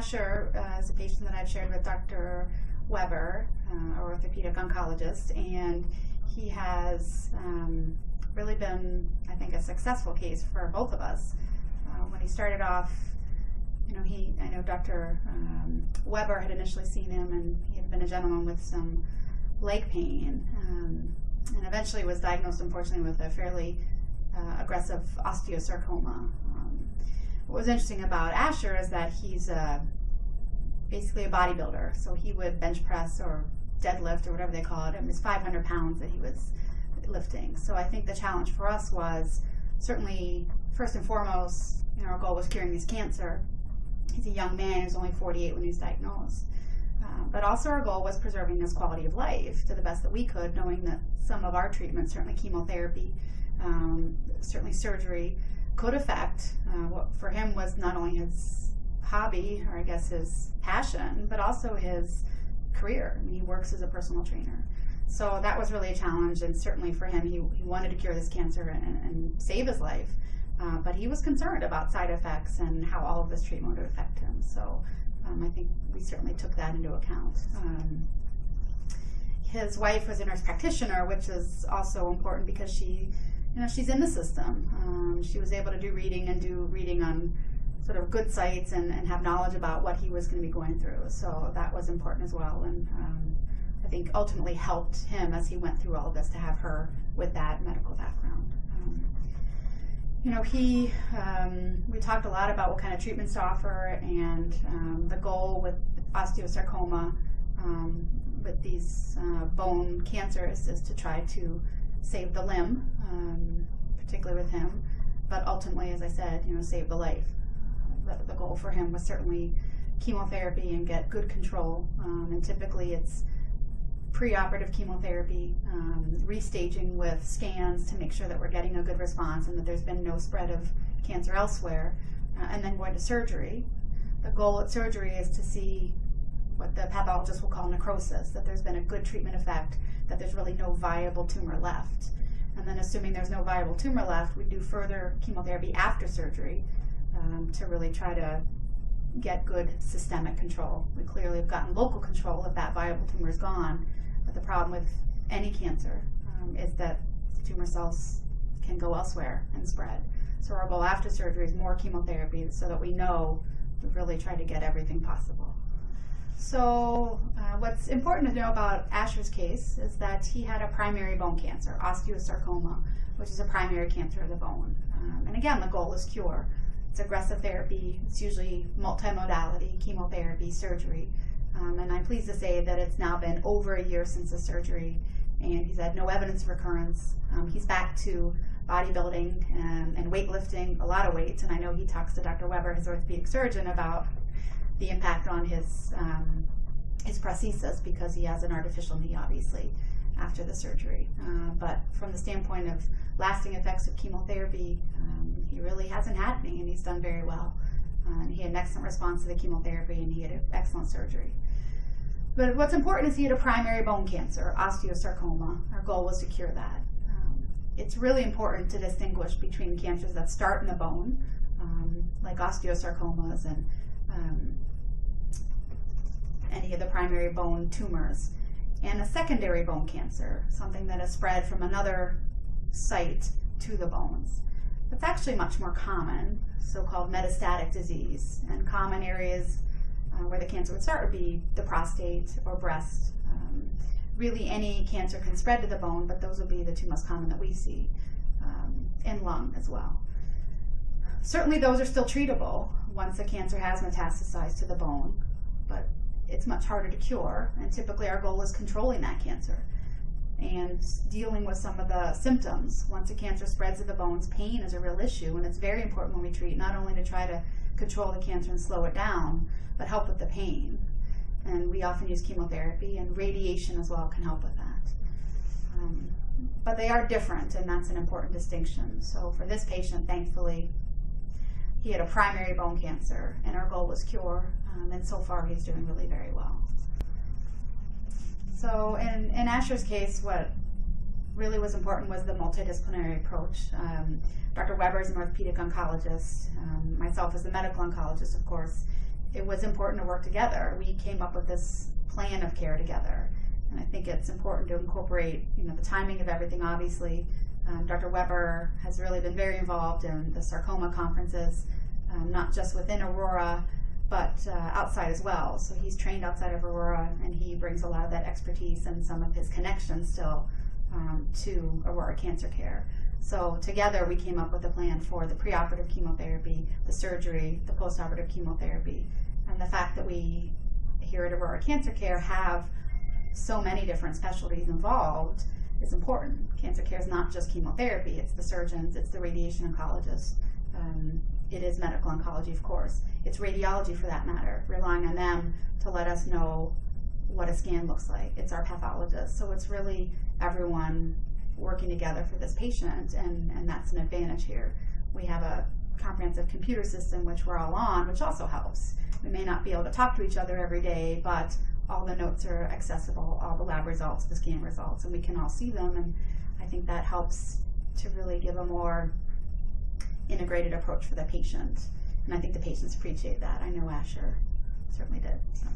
Asher is a patient that I've shared with Dr. Weber, our orthopedic oncologist, and he has really been, I think, a successful case for both of us. When he started off, I know Dr. Weber had initially seen him, and he had been a gentleman with some leg pain, and eventually was diagnosed, unfortunately, with a fairly aggressive osteosarcoma. What was interesting about Asher is that he's basically a bodybuilder, so he would bench press or deadlift or whatever they call it. It was 500 pounds that he was lifting. So I think the challenge for us was certainly, first and foremost, our goal was curing his cancer. He's a young man, he was only 48 when he was diagnosed. But also our goal was preserving his quality of life to the best that we could, knowing that some of our treatments, certainly chemotherapy, certainly surgery, could affect what for him was not only his hobby, or I guess his passion, but also his career. I mean, he works as a personal trainer. So that was really a challenge, and certainly for him, he wanted to cure this cancer and save his life. But he was concerned about side effects and how all of this treatment would affect him. So I think we certainly took that into account. His wife was a nurse practitioner, which is also important because she's in the system. She was able to do reading on sort of good sites and have knowledge about what he was going to be going through. So that was important as well. And I think ultimately helped him as he went through all of this to have her with that medical background. We talked a lot about what kind of treatments to offer, and the goal with osteosarcoma, with these bone cancers, is to try to save the limb, particularly with him, but ultimately, as I said, save the life. The goal for him was certainly chemotherapy and get good control, and typically it's preoperative chemotherapy, restaging with scans to make sure that we're getting a good response and that there's been no spread of cancer elsewhere, and then going to surgery. The goal at surgery is to see what the pathologist will call necrosis, that there's been a good treatment effect, that there's really no viable tumor left. And then assuming there's no viable tumor left, we do further chemotherapy after surgery to really try to get good systemic control. We clearly have gotten local control if that viable tumor is gone, but the problem with any cancer is that the tumor cells can go elsewhere and spread. So our goal after surgery is more chemotherapy so that we know we've really tried to get everything possible. So what's important to know about Asher's case is that he had a primary bone cancer, osteosarcoma, which is a primary cancer of the bone. And again, the goal is cure. It's aggressive therapy. It's usually multimodality, chemotherapy, surgery. And I'm pleased to say that it's now been over a year since the surgery, and he's had no evidence of recurrence. He's back to bodybuilding and weightlifting, a lot of weights, and I know he talks to Dr. Weber, his orthopedic surgeon, about the impact on his prosthesis, because he has an artificial knee, obviously, after the surgery. But from the standpoint of lasting effects of chemotherapy, he really hasn't had any, and he's done very well. And he had an excellent response to the chemotherapy, and he had an excellent surgery. But what's important is he had a primary bone cancer, osteosarcoma. Our goal was to cure that. It's really important to distinguish between cancers that start in the bone, like osteosarcomas and any of the primary bone tumors, and a secondary bone cancer, something that is spread from another site to the bones. It's actually much more common, so-called metastatic disease, and common areas where the cancer would start would be the prostate or breast. Really any cancer can spread to the bone, but those would be the two most common that we see, and lung as well. Certainly those are still treatable once the cancer has metastasized to the bone, but it's much harder to cure, and typically our goal is controlling that cancer and dealing with some of the symptoms. Once a cancer spreads to the bones, pain is a real issue, and it's very important when we treat, not only to try to control the cancer and slow it down, but help with the pain. And we often use chemotherapy, and radiation as well can help with that. But they are different, and that's an important distinction. So for this patient, thankfully, he had a primary bone cancer, and our goal was cure, and so far he's doing really very well. So in Asher's case, what really was important was the multidisciplinary approach. Dr. Weber is an orthopedic oncologist, myself as the medical oncologist, of course, it was important to work together. We came up with this plan of care together. And I think it's important to incorporate, the timing of everything, obviously. Dr. Weber has really been very involved in the sarcoma conferences, not just within Aurora, but outside as well. So he's trained outside of Aurora, and he brings a lot of that expertise and some of his connections still to Aurora Cancer Care. So together we came up with a plan for the preoperative chemotherapy, the surgery, the postoperative chemotherapy. And the fact that we here at Aurora Cancer Care have so many different specialties involved is important. Cancer care is not just chemotherapy, it's the surgeons, it's the radiation oncologists, it is medical oncology, of course. It's radiology for that matter, relying on them to let us know what a scan looks like. It's our pathologist. So it's really everyone working together for this patient, and that's an advantage here. We have a comprehensive computer system which we're all on, which also helps. We may not be able to talk to each other every day, but all the notes are accessible, all the lab results, the scan results, and we can all see them, and I think that helps to really give a more integrated approach for the patient. And I think the patients appreciate that. I know Asher certainly did. So.